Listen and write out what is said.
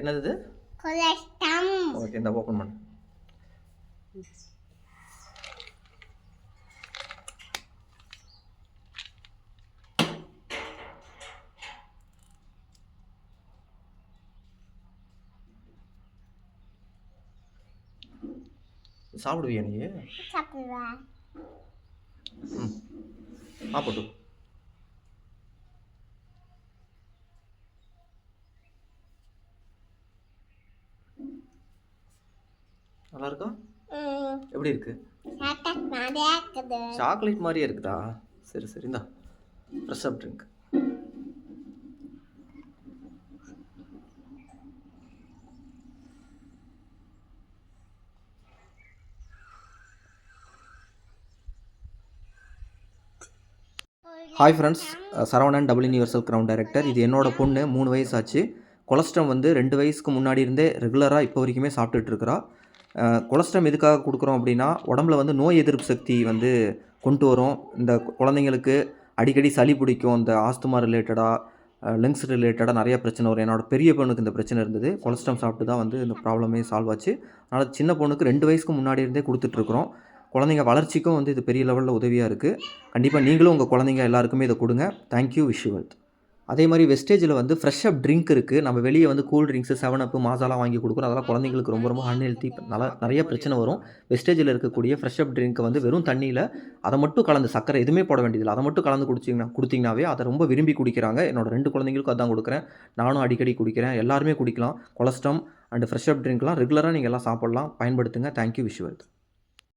என்னது இது? ஓகே, இந்த ஓப்பன் பண்ணு. சாப்பிடுவியா நீ? சாப்பிடுவேன். சாப்பிட்டு நல்லா இருக்கா? எப்படி இருக்கு? சாக்லேட் மாதிரியே இருக்குதா? சரி சரி, இந்தா fresh up drink. Hi friends, Saravanan double universal crown director. இது என்னோட பொண்ணு, 3 வயசு ஆச்சு. கொலஸ்ட்ரம் வந்து 2 வயசுக்கு முன்னாடி இருந்தே ரெகுலராக இப்போ வரைக்குமே சாப்பிட்டுட்ருக்குறா. கொலஸ்ட்ரம் எதுக்காக கொடுக்குறோம் அப்படின்னா, உடம்புல வந்து நோய் எதிர்ப்பு சக்தி வந்து கொண்டு வரும். இந்த குழந்தைங்களுக்கு அடிக்கடி சளி பிடிக்கும், இந்த ஆஸ்துமா ரிலேட்டடாக, லங்ஸ் ரிலேட்டடாக நிறைய பிரச்சனை வரும். என்னோட பெரிய பொண்ணுக்கு இந்த பிரச்சனை இருந்தது. கொலஸ்ட்ரம் சாப்பிட்டு தான் வந்து இந்த ப்ராப்ளமே சால்வ் ஆச்சு. அதனால் சின்ன பொண்ணுக்கு 2 வயசுக்கு முன்னாடி இருந்தே கொடுத்துட்ருக்குறோம். குழந்தைங்க வளர்ச்சிக்கும் வந்து இது பெரிய லெவலில் உதவியாக இருக்குது. கண்டிப்பாக நீங்களும் உங்கள் குழந்தைங்க எல்லாருக்குமே இதை கொடுங்க. Thank you, wish you wealth. அதே மாதிரி வெஸ்டேஜில் வந்து ஃப்ரெஷ் அப் ட்ரிங்க் இருக்குது. நம்ம வெளியே வந்து கூல் ட்ரிங்க்ஸு, 7 அப், மாசாலாம் வாங்கி கொடுக்குறோம். அதெல்லாம் குழந்தைங்களுக்கு ரொம்ப ரொம்ப அன்ஹெல்த்தி, நிறைய பிரச்சனை வரும். வெஸ்டேஜில் இருக்கக்கூடிய ஃப்ரெஷ் அப் ட்ரிங்க்கை வந்து வெறும் தண்ணியில் அதை மட்டும் கலந்து, சக்கரை எதுவுமே போட வேண்டியதில்லை, அதை மட்டும் கலந்து கொடுத்தீங்கன்னாவே அதை ரொம்ப விரும்பி குடிக்கிறாங்க. என்னோட 2 குழந்தைங்களுக்கும் அதான் கொடுக்குறேன். நானும் அடிக்கடி குடிக்கிறேன். எல்லாருமே குடிக்கலாம். கொலஸ்ட்ரம் அண்ட் ஃப்ரெஷ் அப் ட்ரிங்க்லாம் ரெகுலராக நீங்கள் எல்லாம் சாப்பிட்லாம். பயன்படுத்துங்க. Thank you, wish you wealth.